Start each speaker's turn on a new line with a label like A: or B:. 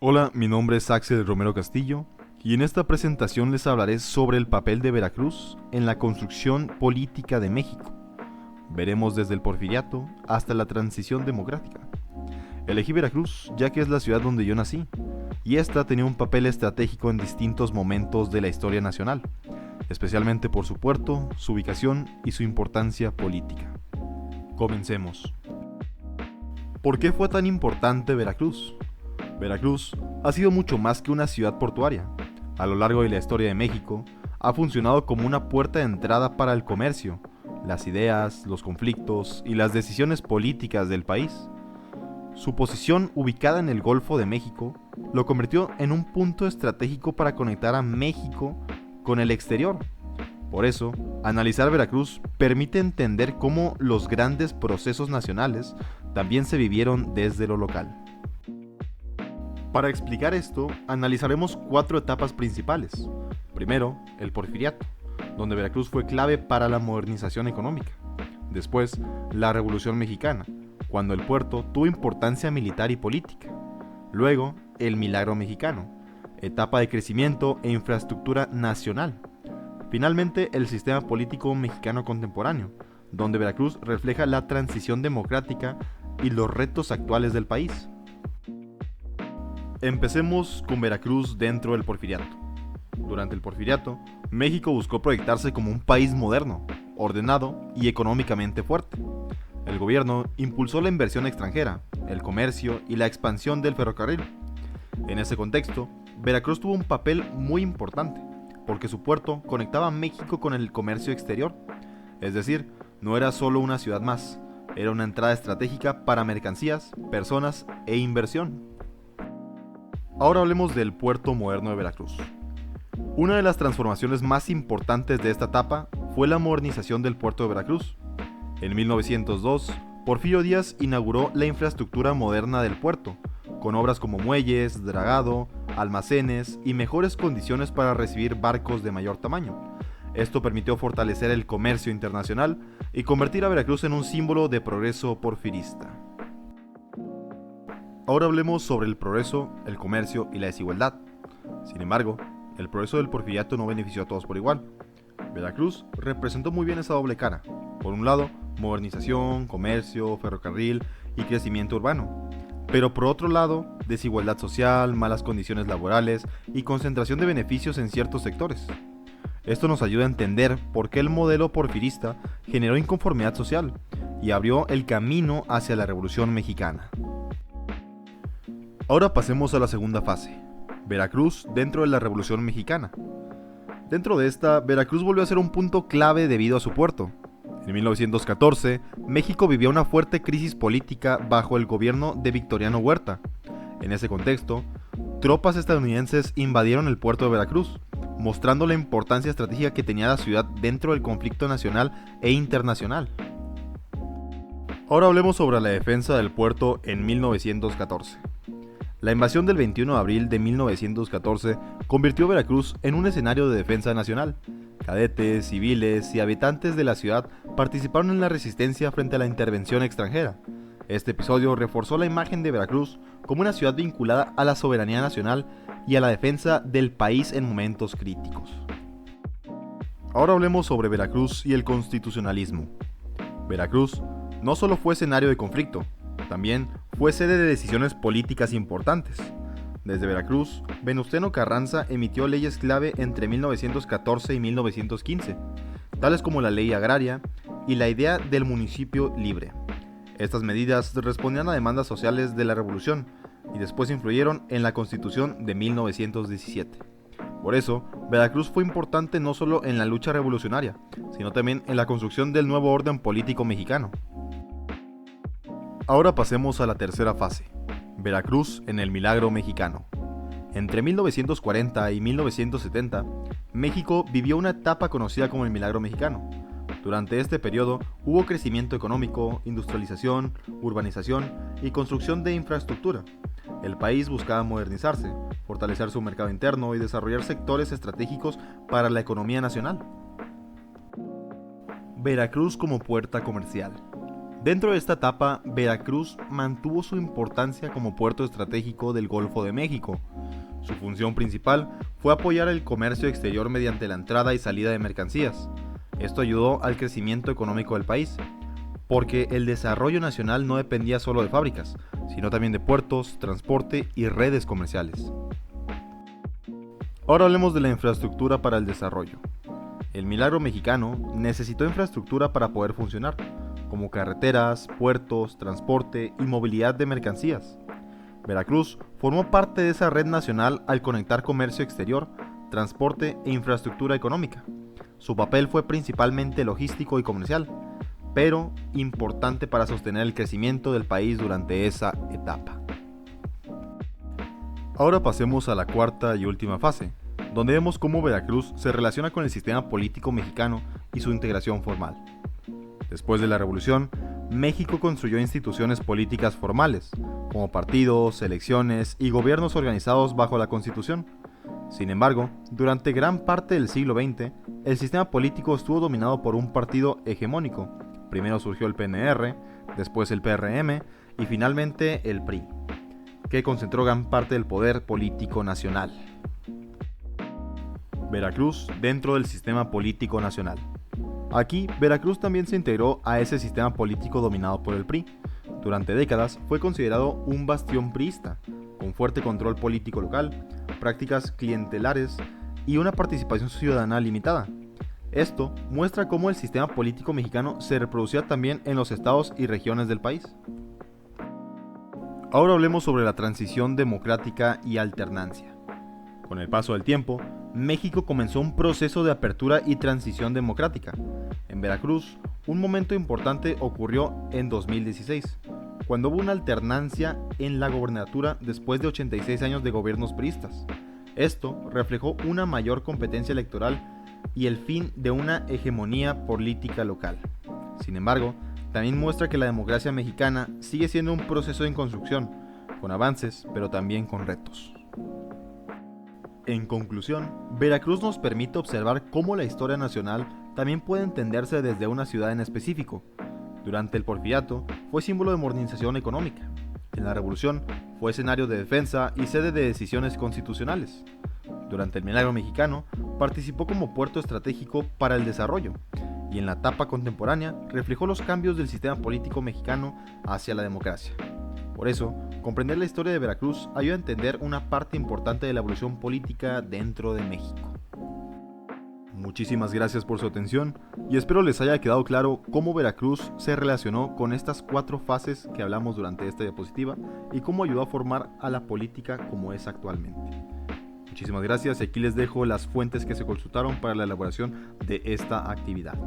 A: Hola, mi nombre es Axel Romero Castillo y en esta presentación les hablaré sobre el papel de Veracruz en la construcción política de México. Veremos desde el Porfiriato hasta la transición democrática. Elegí Veracruz ya que es la ciudad donde yo nací y esta tenía un papel estratégico en distintos momentos de la historia nacional, especialmente por su puerto, su ubicación y su importancia política. Comencemos. ¿Por qué fue tan importante Veracruz? Veracruz ha sido mucho más que una ciudad portuaria. A lo largo de la historia de México, ha funcionado como una puerta de entrada para el comercio, las ideas, los conflictos y las decisiones políticas del país. Su posición ubicada en el Golfo de México lo convirtió en un punto estratégico para conectar a México con el exterior. Por eso, analizar Veracruz permite entender cómo los grandes procesos nacionales también se vivieron desde lo local. Para explicar esto, analizaremos 4 etapas principales. Primero, el Porfiriato, donde Veracruz fue clave para la modernización económica. Después, la Revolución Mexicana, cuando el puerto tuvo importancia militar y política. Luego, el Milagro Mexicano, etapa de crecimiento e infraestructura nacional. Finalmente, el sistema político mexicano contemporáneo, donde Veracruz refleja la transición democrática y los retos actuales del país. Empecemos con Veracruz dentro del Porfiriato. Durante el Porfiriato, México buscó proyectarse como un país moderno, ordenado y económicamente fuerte. El gobierno impulsó la inversión extranjera, el comercio y la expansión del ferrocarril. En ese contexto, Veracruz tuvo un papel muy importante, porque su puerto conectaba a México con el comercio exterior. Es decir, no era solo una ciudad más, era una entrada estratégica para mercancías, personas e inversión. Ahora hablemos del puerto moderno de Veracruz. Una de las transformaciones más importantes de esta etapa fue la modernización del puerto de Veracruz. En 1902, Porfirio Díaz inauguró la infraestructura moderna del puerto, con obras como muelles, dragado, almacenes y mejores condiciones para recibir barcos de mayor tamaño. Esto permitió fortalecer el comercio internacional y convertir a Veracruz en un símbolo de progreso porfirista. Ahora hablemos sobre el progreso, el comercio y la desigualdad. Sin embargo, el progreso del porfiriato no benefició a todos por igual. Veracruz representó muy bien esa doble cara. Por un lado, modernización, comercio, ferrocarril y crecimiento urbano. Pero por otro lado, desigualdad social, malas condiciones laborales y concentración de beneficios en ciertos sectores. Esto nos ayuda a entender por qué el modelo porfirista generó inconformidad social y abrió el camino hacia la Revolución Mexicana. Ahora pasemos a la segunda fase, Veracruz dentro de la Revolución Mexicana. Dentro de esta, Veracruz volvió a ser un punto clave debido a su puerto. En 1914, México vivía una fuerte crisis política bajo el gobierno de Victoriano Huerta. En ese contexto, tropas estadounidenses invadieron el puerto de Veracruz, mostrando la importancia estratégica que tenía la ciudad dentro del conflicto nacional e internacional. Ahora hablemos sobre la defensa del puerto en 1914. La invasión del 21 de abril de 1914 convirtió a Veracruz en un escenario de defensa nacional. Cadetes, civiles y habitantes de la ciudad participaron en la resistencia frente a la intervención extranjera. Este episodio reforzó la imagen de Veracruz como una ciudad vinculada a la soberanía nacional y a la defensa del país en momentos críticos. Ahora hablemos sobre Veracruz y el constitucionalismo. Veracruz no solo fue escenario de conflicto, también fue sede de decisiones políticas importantes. Desde Veracruz, Venustiano Carranza emitió leyes clave entre 1914 y 1915, tales como la ley agraria y la idea del municipio libre. Estas medidas respondían a demandas sociales de la Revolución y después influyeron en la Constitución de 1917. Por eso, Veracruz fue importante no solo en la lucha revolucionaria, sino también en la construcción del nuevo orden político mexicano. Ahora pasemos a la tercera fase, Veracruz en el Milagro Mexicano. Entre 1940 y 1970, México vivió una etapa conocida como el Milagro Mexicano. Durante este periodo hubo crecimiento económico, industrialización, urbanización y construcción de infraestructura. El país buscaba modernizarse, fortalecer su mercado interno y desarrollar sectores estratégicos para la economía nacional. Veracruz como puerta comercial. Dentro de esta etapa, Veracruz mantuvo su importancia como puerto estratégico del Golfo de México. Su función principal fue apoyar el comercio exterior mediante la entrada y salida de mercancías. Esto ayudó al crecimiento económico del país, porque el desarrollo nacional no dependía solo de fábricas, sino también de puertos, transporte y redes comerciales. Ahora hablemos de la infraestructura para el desarrollo. El Milagro Mexicano necesitó infraestructura para poder funcionar, como carreteras, puertos, transporte y movilidad de mercancías. Veracruz formó parte de esa red nacional al conectar comercio exterior, transporte e infraestructura económica. Su papel fue principalmente logístico y comercial, pero importante para sostener el crecimiento del país durante esa etapa. Ahora pasemos a la cuarta y última fase, donde vemos cómo Veracruz se relaciona con el sistema político mexicano y su integración formal. Después de la Revolución, México construyó instituciones políticas formales, como partidos, elecciones y gobiernos organizados bajo la Constitución. Sin embargo, durante gran parte del siglo XX, el sistema político estuvo dominado por un partido hegemónico. Primero surgió el PNR, después el PRM y finalmente el PRI, que concentró gran parte del poder político nacional. Veracruz dentro del sistema político nacional. Aquí, Veracruz también se integró a ese sistema político dominado por el PRI. Durante décadas fue considerado un bastión priista, con fuerte control político local, prácticas clientelares y una participación ciudadana limitada. Esto muestra cómo el sistema político mexicano se reproducía también en los estados y regiones del país. Ahora hablemos sobre la transición democrática y alternancia. Con el paso del tiempo, México comenzó un proceso de apertura y transición democrática. En Veracruz, un momento importante ocurrió en 2016, cuando hubo una alternancia en la gobernatura después de 86 años de gobiernos priistas. Esto reflejó una mayor competencia electoral y el fin de una hegemonía política local. Sin embargo, también muestra que la democracia mexicana sigue siendo un proceso en construcción, con avances, pero también con retos. En conclusión, Veracruz nos permite observar cómo la historia nacional también puede entenderse desde una ciudad en específico. Durante el Porfiriato fue símbolo de modernización económica. En la Revolución fue escenario de defensa y sede de decisiones constitucionales. Durante el Milagro Mexicano participó como puerto estratégico para el desarrollo. Y en la etapa contemporánea reflejó los cambios del sistema político mexicano hacia la democracia. Por eso, comprender la historia de Veracruz ayuda a entender una parte importante de la evolución política dentro de México. Muchísimas gracias por su atención y espero les haya quedado claro cómo Veracruz se relacionó con estas 4 fases que hablamos durante esta diapositiva y cómo ayudó a formar a la política como es actualmente. Muchísimas gracias y aquí les dejo las fuentes que se consultaron para la elaboración de esta actividad.